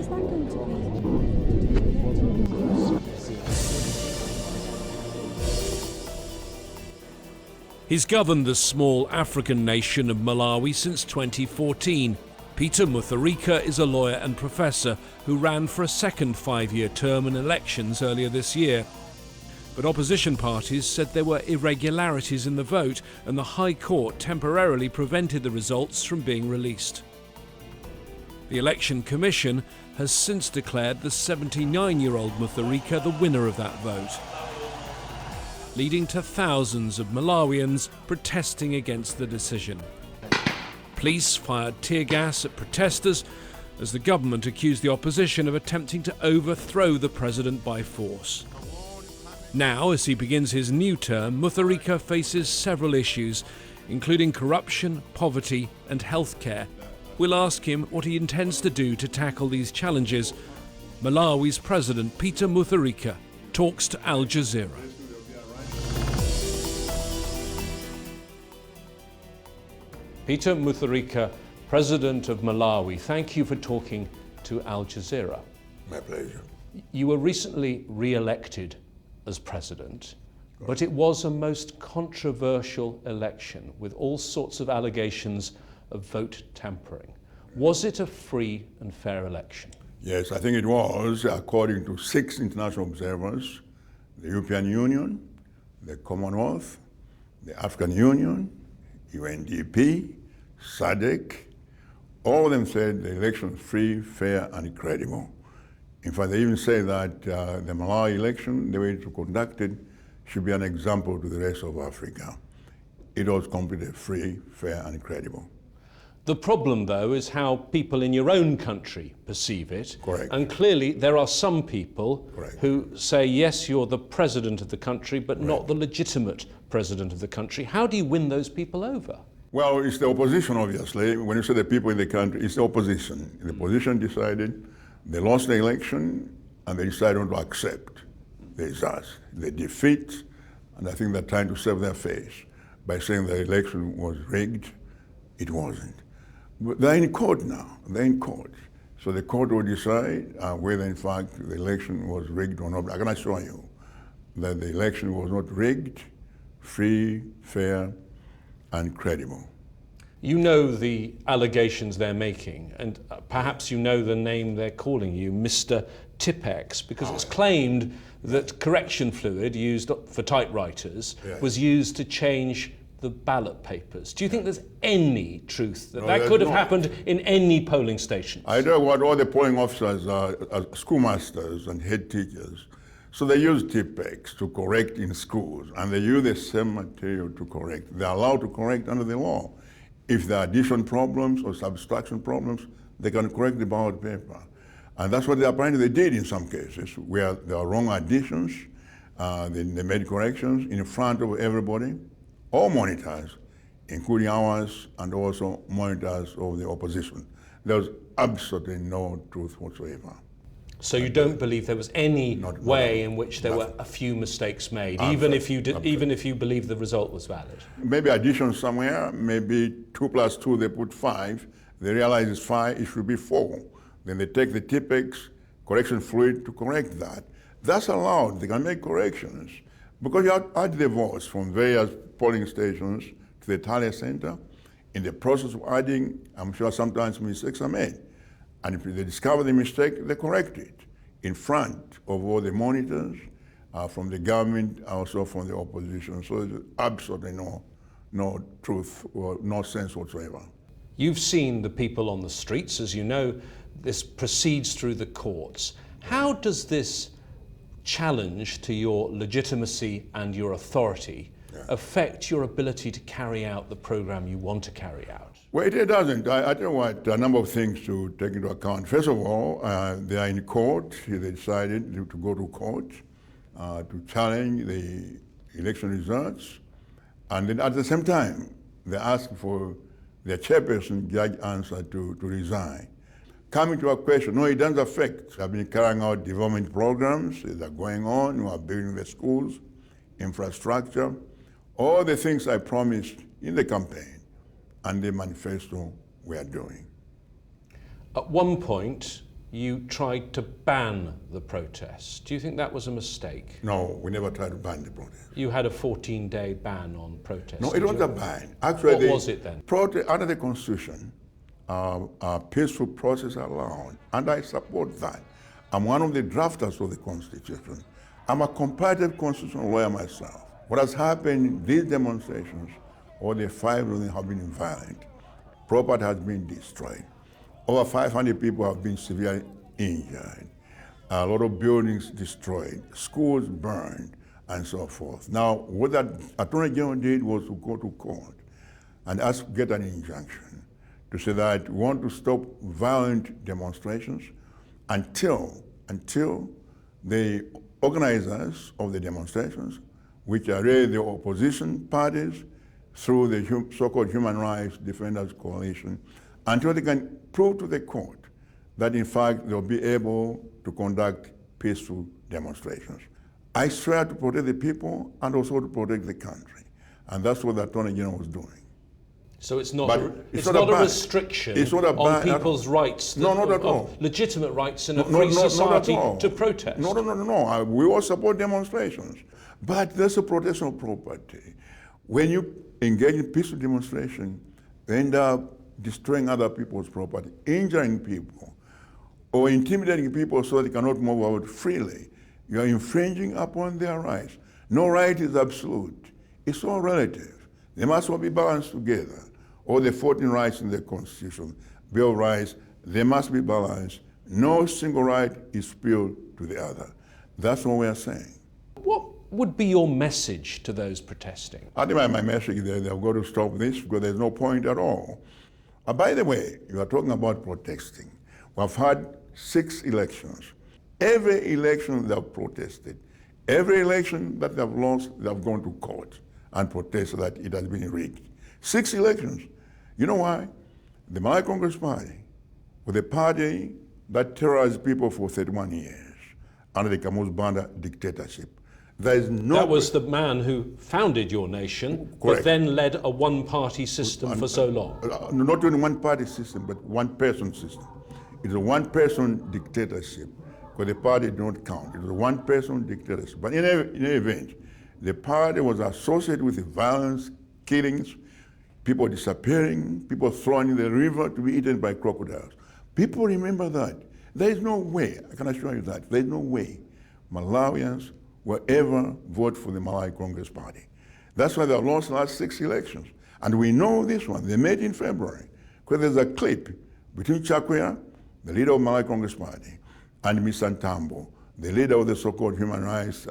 Is that going to be? He's governed the small African nation of Malawi since 2014. Peter Mutharika is a lawyer and professor who ran for a second 5-year term in elections earlier this year. But opposition parties said there were irregularities in the vote, and the High Court temporarily prevented the results from being released. The Election Commission has since declared the 79-year-old Mutharika the winner of that vote, leading to thousands of Malawians protesting against the decision. Police fired tear gas at protesters as the government accused the opposition of attempting to overthrow the president by force. Now, as he begins his new term, Mutharika faces several issues, including corruption, poverty and healthcare. We'll ask him what he intends to do to tackle these challenges. Malawi's President Peter Mutharika talks to Al Jazeera. Peter Mutharika, President of Malawi, thank you for talking to Al Jazeera. My pleasure. You were recently re-elected as president, but it was a most controversial election with all sorts of allegations of vote tampering. Was it a free and fair election? Yes, I think it was, according to 6 international observers: the European Union, the Commonwealth, the African Union, UNDP, SADC. All of them said the election was free, fair, and credible. In fact, they even say that the Malawi election, the way it was conducted, should be an example to the rest of Africa. It was completely free, fair, and credible. The problem, though, is how people in your own country perceive it. Correct. And clearly, there are some people Correct. who say, yes, you're the president of the country, but not the legitimate president of the country. How do you win those people over? Well, it's the opposition, obviously. When you say the people in the country, it's the opposition. The opposition decided they lost the election, and they decided not to accept the results, the defeat, and I think they're trying to save their face by saying the election was rigged. It wasn't. But they're in court now. They're in court. So the court will decide whether, in fact, the election was rigged or not. I can assure you that the election was not rigged, free, fair, and credible. You know the allegations they're making, and perhaps you know the name they're calling you, Mr. Tipex, because it's claimed that correction fluid used for typewriters was used to change the ballot papers. Do you think there's any truth that that could have happened in any polling station? I know what all the polling officers are schoolmasters and head teachers. So they use Tipex to correct in schools, and they use the same material to correct. They're allowed to correct under the law. If there are addition problems or subtraction problems, they can correct the ballot paper. And that's what they did in some cases, where there are wrong additions. They made corrections in front of everybody, all monitors, including ours, and also monitors of the opposition. There was absolutely no truth whatsoever. So you don't believe there was any way in which there were a few mistakes made, even if you believe the result was valid? Maybe addition somewhere, maybe 2 + 2, they put 5. They realize it's 5, it should be 4. Then they take the Tipex correction fluid to correct that. That's allowed, they can make corrections. Because you add the votes from various polling stations to the tally center. In the process of adding, I'm sure sometimes mistakes are made. And if they discover the mistake, they correct it in front of all the monitors from the government, also from the opposition. So there's absolutely no truth or no sense whatsoever. You've seen the people on the streets. As you know, this proceeds through the courts. How does this challenge to your legitimacy and your authority affect your ability to carry out the program you want to carry out? Well, it doesn't. I tell you what, a number of things to take into account. First of all, they are in court. They decided to go to court to challenge the election results. And then at the same time, they asked for their chairperson, Judge Answer, to resign. Coming to a question, no, it doesn't affect. I've been carrying out development programs that are going on. We are building the schools, infrastructure, all the things I promised in the campaign and the manifesto we are doing. At one point, you tried to ban the protests. Do you think that was a mistake? No, we never tried to ban the protest. You had a 14-day ban on protests. No, it wasn't a ban. Actually, what was it then? Under the Constitution, peaceful protests are allowed, and I support that. I'm one of the drafters of the Constitution. I'm a comparative constitutional lawyer myself. What has happened, these demonstrations, or the 5 of them have been violent. Property has been destroyed. Over 500 people have been severely injured. A lot of buildings destroyed, schools burned, and so forth. Now, what that Attorney General did was to go to court and get an injunction to say that we want to stop violent demonstrations until the organizers of the demonstrations, which are really the opposition parties, through the so-called Human Rights Defenders Coalition, until they can prove to the court that in fact they'll be able to conduct peaceful demonstrations. I swear to protect the people and also to protect the country. And that's what the Attorney General was doing. So it's not, it's not a ban. restriction It's not a on ban people's rights, No, not at all. legitimate rights in a free society to protest. No. We all support demonstrations. But there's a protection of property. When you engage in peaceful demonstration, you end up destroying other people's property, injuring people, or intimidating people so they cannot move out freely. You are infringing upon their rights. No right is absolute. It's all relative. They must all be balanced together. All the 14 rights in the Constitution, Bill of Rights, they must be balanced. No single right is superior to the other. That's what we are saying. What would be your message to those protesting? I think my message is that they've got to stop this because there's no point at all. By the way, you are talking about protesting. We've had 6 elections. Every election they have protested. Every election that they have lost, they have gone to court and protested that it has been rigged. 6 elections. You know why? The Malawi Congress Party was a party that terrorized people for 31 years under the Kamuzu Banda dictatorship. There is no that was the man who founded your nation, Correct. but then led a one-party system for so long. Not only one-party system, but one-person system. It's a one-person dictatorship, because the party did not count. It was a one-person dictatorship. But in any event, the party was associated with violence, killings, people disappearing, people thrown in the river to be eaten by crocodiles. People remember that. There is no way, I can assure you that, there is no way Malawians will ever vote for the Malawi Congress Party. That's why they lost the last 6 elections. And we know this one, they made in February, because there's a clip between Chakwera, the leader of Malawi Congress Party, and Mr. Ntambo, the leader of the so-called Human Rights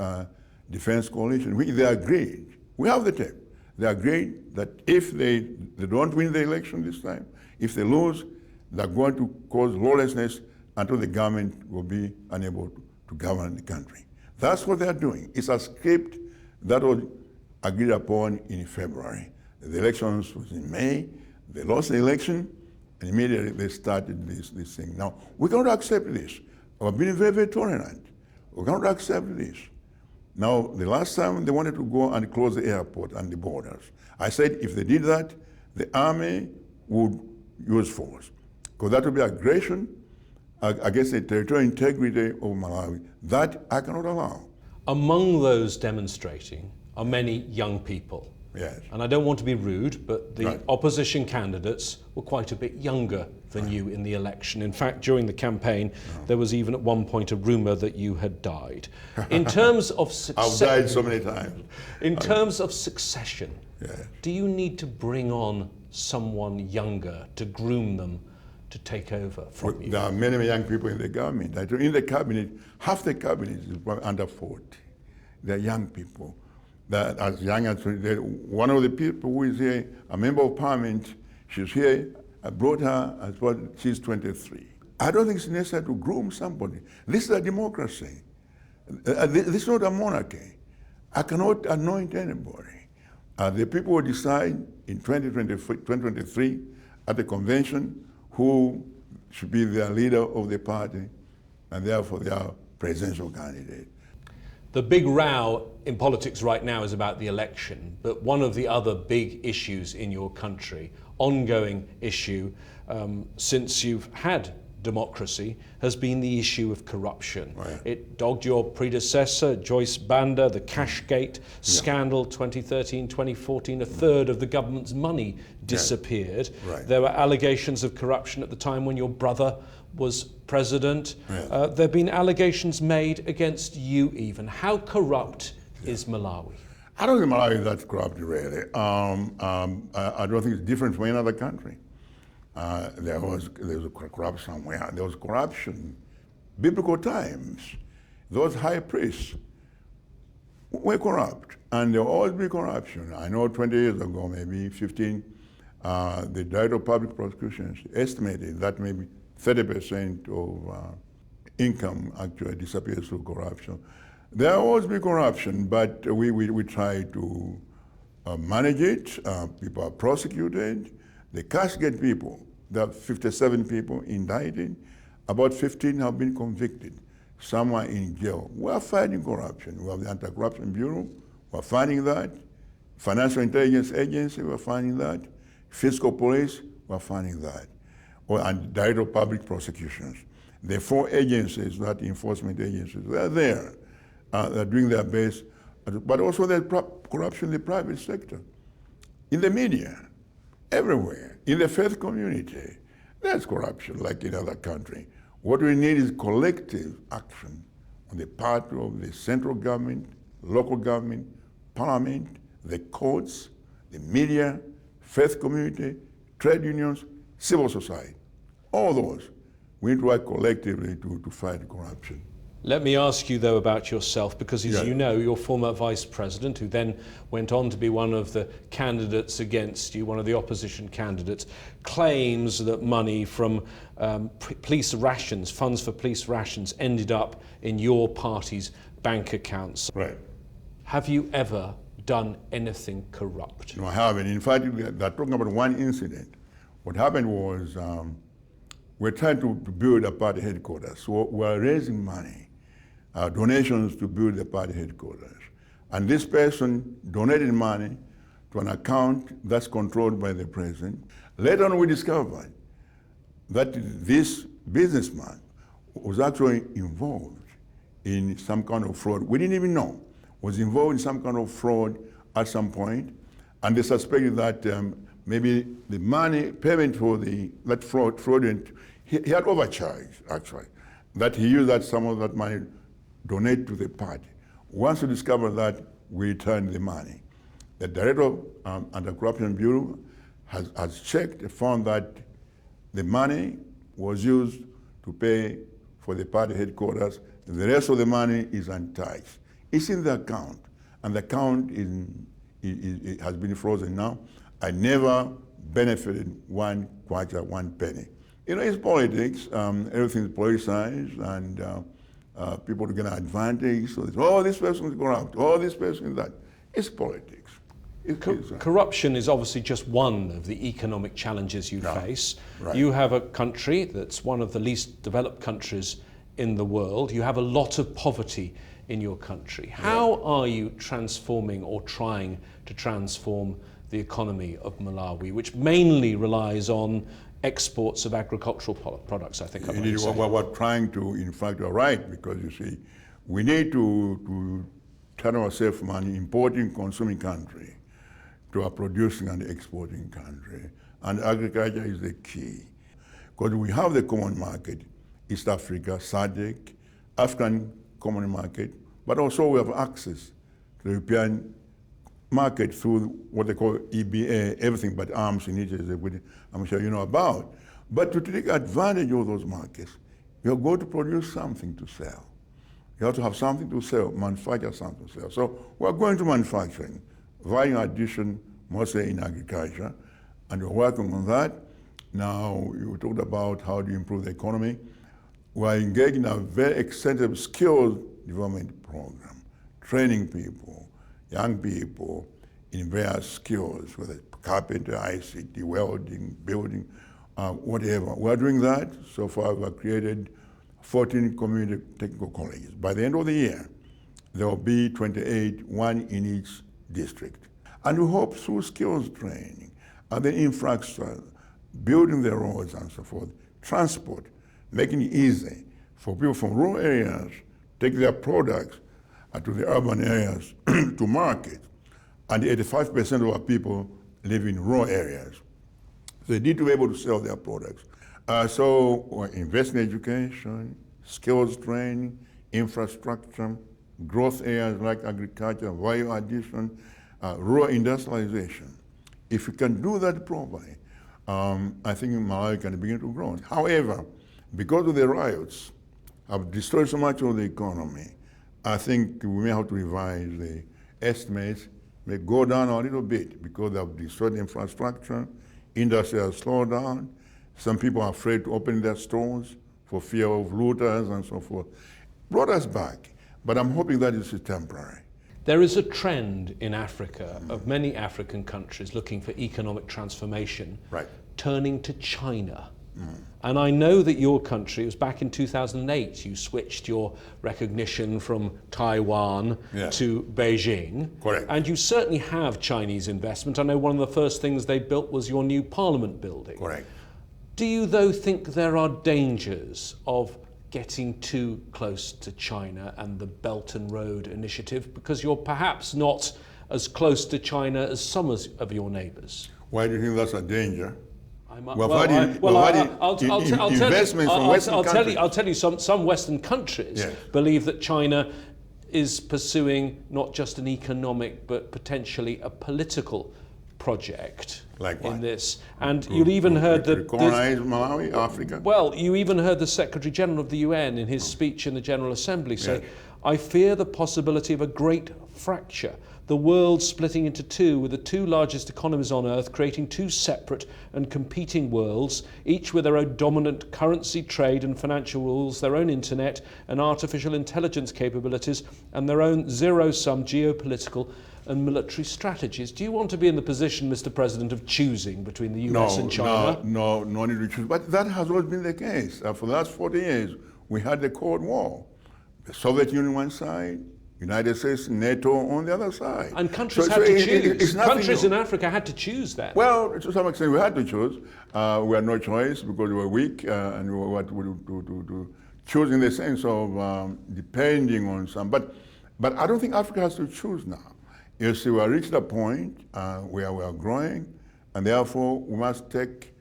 Defense Coalition, which they agreed. We have the tape. They agreed that if they don't win the election this time, if they lose, they're going to cause lawlessness until the government will be unable to govern the country. That's what they're doing. It's a script that was agreed upon in February. The elections was in May. They lost the election, and immediately they started this thing. Now, we cannot accept this. We've been very, very tolerant. We cannot accept this. Now, the last time they wanted to go and close the airport and the borders, I said if they did that, the army would use force, because that would be aggression against the territorial integrity of Malawi. That I cannot allow. Among those demonstrating are many young people. Yes. And I don't want to be rude, but the Right. opposition candidates were quite a bit younger than you in the election. In fact, during the campaign, there was even at one point a rumour that you had died. In terms of I've died so many times. In terms of succession, Yes. do you need to bring on someone younger to groom them to take over from you? There are many young people in the government. In the cabinet, half the cabinet is under 40. They're young people. That as young as one of the people who is here, a member of parliament, she's here. I brought her as well. She's 23. I don't think it's necessary to groom somebody. This is a democracy. This is not a monarchy. I cannot anoint anybody. The people will decide in 2023 at the convention who should be their leader of the party and therefore their presidential candidate. The big row in politics right now is about the election, but one of the other big issues in your country, ongoing issue since you've had democracy has been the issue of corruption. Right. It dogged your predecessor, Joyce Banda, the Cashgate scandal 2013, 2014. A third of the government's money disappeared. Right. There were allegations of corruption at the time when your brother was president. Yeah. There have been allegations made against you even. How corrupt is Malawi? I don't think Malawi is that corrupt, really. I don't think it's different from any other country. There was corruption somewhere. There was corruption. Biblical times, those high priests were corrupt, and there will always be corruption. I know 20 years ago, maybe 15, the Director of Public Prosecutions estimated that maybe 30% of income actually disappears through corruption. There will always be corruption, but we try to manage it. People are prosecuted. The Cashgate people, there are 57 people indicted. About 15 have been convicted. Some are in jail. We are fighting corruption. We have the Anti-Corruption Bureau. We are fighting that. Financial Intelligence Agency, we are fighting that. Fiscal Police, we are fighting that. And Director of Public Prosecutions. The 4 agencies, that enforcement agencies, they are there. They're doing their best. But also there's corruption in the private sector, in the media, everywhere, in the faith community. There's corruption like in other countries. What we need is collective action on the part of the central government, local government, parliament, the courts, the media, faith community, trade unions, civil society. All those. We need to work collectively to fight corruption. Let me ask you, though, about yourself, because as you know, your former vice president, who then went on to be one of the candidates against you, one of the opposition candidates, claims that money from police rations, funds for police rations, ended up in your party's bank accounts. Right. Have you ever done anything corrupt? No, I haven't. In fact, they're talking about one incident. What happened was we're trying to build a party headquarters. So we're raising money. Donations to build the party headquarters. And this person donated money to an account that's controlled by the president. Later on we discovered that this businessman was actually involved in some kind of fraud. We didn't even know. Was involved in some kind of fraud at some point, and they suspected that maybe the money payment for that fraudulent, he had overcharged actually, that he used some of that money donate to the party. Once we discovered that, we returned the money. The Director of Anti-Corruption Bureau has checked and found that the money was used to pay for the party headquarters. The rest of the money is untouched. It's in the account, and the account has been frozen now. I never benefited one kwacha, one penny. You know, it's politics. Everything is politicized, and people to get an advantage. So, this person is corrupt. This person is that. It's politics. Corruption is obviously just one of the economic challenges you face. Right. You have a country that's one of the least developed countries in the world. You have a lot of poverty in your country. How are you transforming or trying to transform the economy of Malawi, which mainly relies on exports of agricultural products, I think I might say? We're trying to, in fact, you're right, because you see, we need to turn ourselves from an importing, consuming country to a producing and exporting country. And agriculture is the key. Because we have the common market, East Africa, SADC, African common market, but also we have access to the European market through what they call EBA, everything but arms in Egypt, I'm sure you know about. But to take advantage of those markets, you're going to produce something to sell. You have to have something to sell, manufacture something to sell. So we're going to manufacturing, value addition, mostly in agriculture, and we're working on that. Now, you talked about how to improve the economy. We're engaged in a very extensive skills development program, training people, young people in various skills, whether it's carpenter, ICT, welding, building, whatever. We're doing that. So far, we've created 14 community technical colleges. By the end of the year, there will be 28, one in each district. And we hope through skills training and the infrastructure, building the roads and so forth, transport, making it easy for people from rural areas take their products to the urban areas to market. And 85% of our people live in rural areas. So they need to be able to sell their products. So we're investing in education, skills training, infrastructure, growth areas like agriculture, value addition, rural industrialization. If we can do that properly, I think Malawi can begin to grow. However, because of the riots have destroyed so much of the economy, I think we may have to revise the estimates, may go down a little bit because they have destroyed the infrastructure, industry has slowed down, some people are afraid to open their stores for fear of looters and so forth. Brought us back, but I'm hoping that this is temporary. There is a trend in Africa of many African countries looking for economic transformation, Right. turning to China. And I know that your country, it was back in 2008, you switched your recognition from Taiwan to Beijing. Correct. And you certainly have Chinese investment. I know one of the first things they built was your new parliament building. Correct. Do you, though, think there are dangers of getting too close to China and the Belt and Road Initiative, because you're perhaps not as close to China as some of your neighbours? Why do you think that's a danger? I'll tell you, some Western countries believe that China is pursuing not just an economic but potentially a political project in this. And you even heard that colonize Malawi, Africa. Well, you even heard the Secretary General of the UN in his speech in the General Assembly say, "I fear the possibility of a great fracture, the world splitting into two, with the two largest economies on earth creating two separate and competing worlds, each with their own dominant currency, trade and financial rules, their own internet and artificial intelligence capabilities, and their own zero-sum geopolitical and military strategies." Do you want to be in the position, Mr. President, of choosing between the US and China? No need to choose. But that has always been the case. For the last 40 years, we had the Cold War. The Soviet Union on one side, United States, NATO on the other side. And countries had to choose. Countries in Africa had to choose that. Well, to some extent we had to choose. We had no choice because we were weak and we had to choose in the sense of depending on some. But I don't think Africa has to choose now. You see, we have reached a point where we are growing, and therefore we must take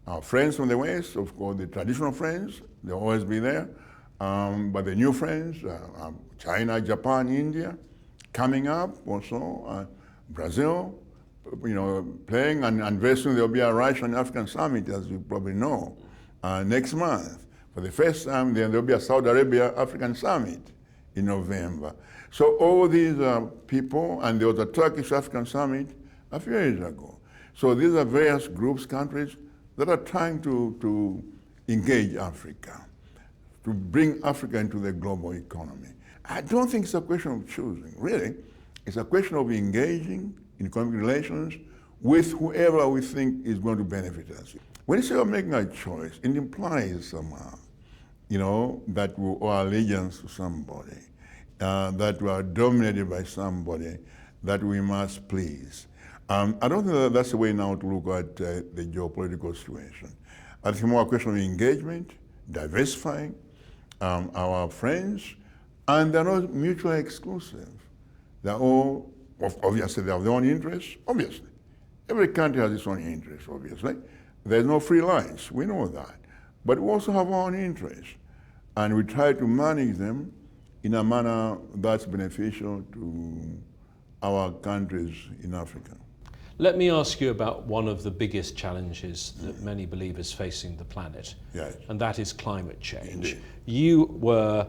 our friends from the West, of course, the traditional friends, they'll always be there, but the new friends, China, Japan, India, coming up also, Brazil, playing, and very soon there'll be a Russian African summit, as you probably know, next month. For the first time, then there'll be a Saudi Arabia African summit in November. So all these people, and there was a Turkish African summit a few years ago. So these are various groups, countries that are trying to engage Africa, to bring Africa into the global economy. I don't think it's a question of choosing, really. It's a question of engaging in economic relations with whoever we think is going to benefit us. When you say we're making a choice, it implies somehow, that we owe allegiance to somebody, that we are dominated by somebody that we must please. I don't think that that's the way now to look at the geopolitical situation. I think more a question of engagement, diversifying our friends, and they're not mutually exclusive. They're all, obviously, they have their own interests, obviously. Every country has its own interests, obviously. There's no free lunch, we know that. But we also have our own interests, and we try to manage them in a manner that's beneficial to our countries in Africa. Let me ask you about one of the biggest challenges that many believe is facing the planet, and that is climate change. Indeed. You were,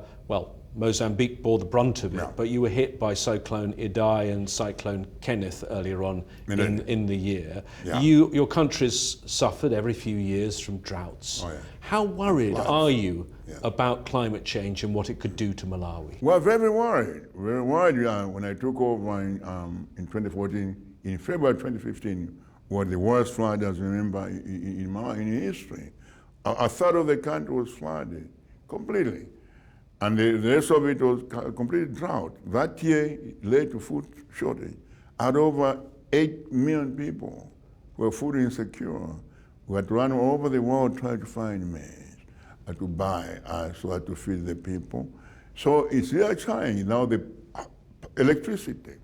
Mozambique bore the brunt of it, but you were hit by Cyclone Idai and Cyclone Kenneth earlier on in the year. Your country's suffered every few years from droughts. How worried are you about climate change and what it could do to Malawi? Well, very worried. Very worried. When I took over in 2014, in February 2015, was the worst flood, as you remember, in Malawi in history. A third of the country was flooded completely. And the rest of it was complete drought. That year led to food shortage. Had over 8 million people who were food insecure. We had to run all over the world trying to find maize. to buy so as to feed the people. So it's really challenging. Now the electricity,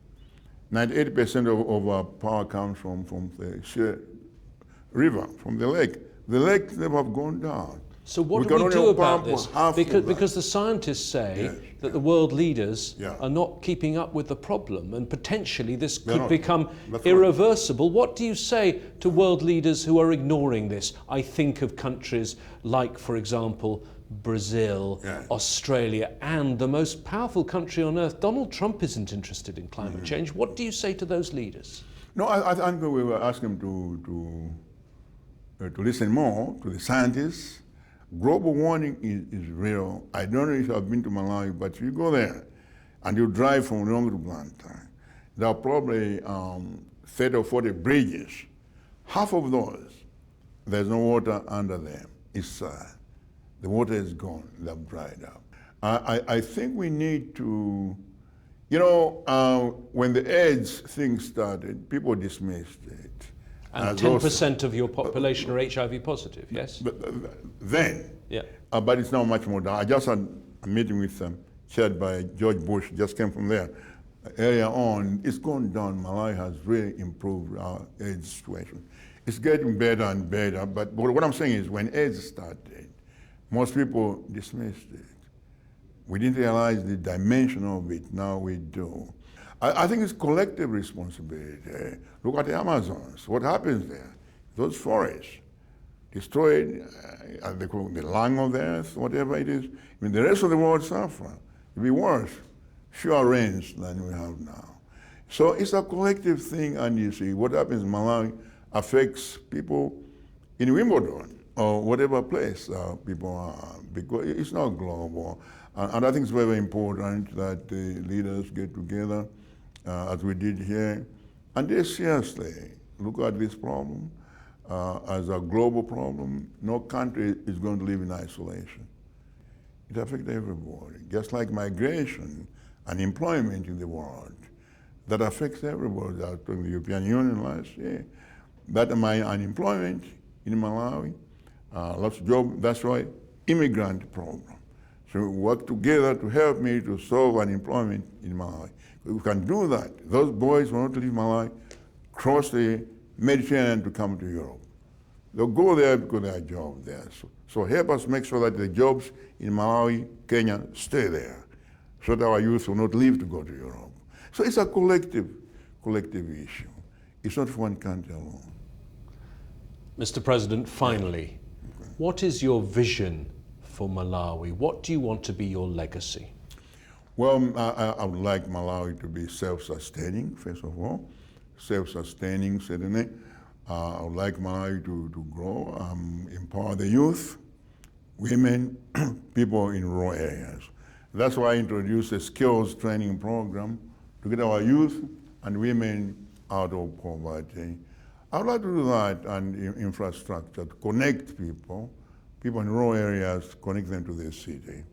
98% of our power comes from the sheer river, from the lake. The lakes never have gone down. So what We do we can do only about pump this? half of that. Because the scientists say Yes, that the world leaders Yeah. are not keeping up with the problem, and potentially this They're could not. become That's right. irreversible. What do you say to world leaders who are ignoring this? I think of countries like, for example, Brazil, Yes. Australia, and the most powerful country on earth. Donald Trump isn't interested in climate Mm-hmm. change. What do you say to those leaders? No, I think we will ask them to listen more to the scientists. Global warming is real. I don't know if you've been to Malawi, but if you go there and you drive from Lyon to Blantyre, there are probably 30 or 40 bridges. Half of those, there's no water under them. It's sad. The water is gone. They've dried up. I think we need to, when the AIDS thing started, people dismissed it. And as also- 10% of your population are HIV positive, yes? Then, Yeah. but it's now much more down. I just had a meeting with chaired by George Bush, just came from there. Earlier on, it's gone down. Malawi has really improved our AIDS situation. It's getting better and better, but what I'm saying is when AIDS started, most people dismissed it. We didn't realize the dimension of it. Now we do. I think it's collective responsibility. Look at the Amazons. What happens there? Those forests destroyed, the lung of the earth, whatever it is. I mean, the rest of the world suffer. It'll be worse, fewer rains than we have now. So it's a collective thing, and you see what happens in Malawi affects people in Wimbledon or whatever place people are, because it's not global. And I think it's very important that the leaders get together, as we did here, and they seriously look at this problem as a global problem. No country is going to live in isolation. It affects everybody, just like migration and employment in the world. That affects everybody. I was talking to the European Union last year. That my unemployment in Malawi, lots of jobs, that's why immigrant program. So we work together to help me to solve unemployment in Malawi. We can do that. Those boys who want to leave Malawi, cross the Mediterranean to come to Europe. They'll go there because there are jobs there. So help us make sure that the jobs in Malawi, Kenya stay there, so that our youth will not leave to go to Europe. So it's a collective issue. It's not for one country alone. Mr. President, finally, what is your vision for Malawi? What do you want to be your legacy? Well, I would like Malawi to be self-sustaining, first of all. Self-sustaining, certainly. I would like Malawi to grow, empower the youth, women, people in rural areas. That's why I introduced a skills training program to get our youth and women out of poverty. I would like to do that, and infrastructure to connect people in rural areas, connect them to the city.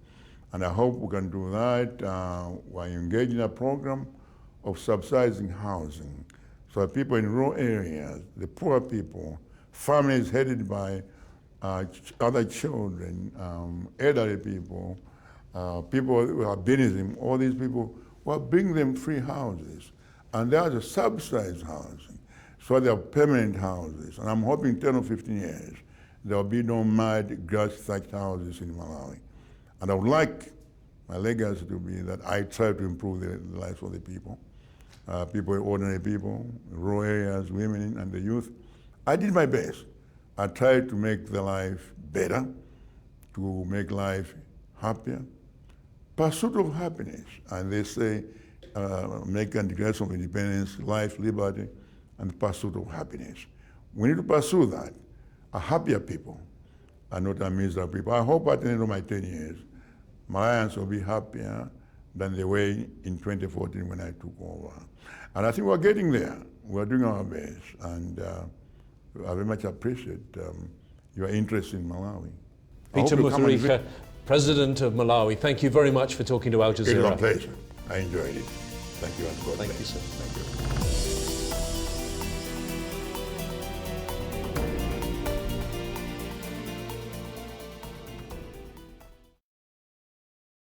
And I hope we can do that. We're engaged in a program of subsidizing housing. So people in rural areas, the poor people, families headed by other children, elderly people, people with albinism, all these people, we'll bring them free houses. And there's a subsidized housing. So they are permanent houses. And I'm hoping 10 or 15 years, there will be no mud, grass-thatched houses in Malawi. And I would like my legacy to be that I try to improve the lives of the people, ordinary people, rural areas, women, and the youth. I did my best. I tried to make their life better, to make life happier. Pursuit of happiness, and they say, American Declaration of Independence, life, liberty, and pursuit of happiness. We need to pursue that. A happier people, and not a miserable people. I hope at the end of my 10 years, Malawians will be happier than they were in 2014 when I took over. And I think we're getting there. We're doing our best, and I very much appreciate your interest in Malawi. Peter Mutharika, President of Malawi, thank you very much for talking to Al Jazeera. It was a pleasure. I enjoyed it. Thank you, and God bless. Thank you, sir. Thank you.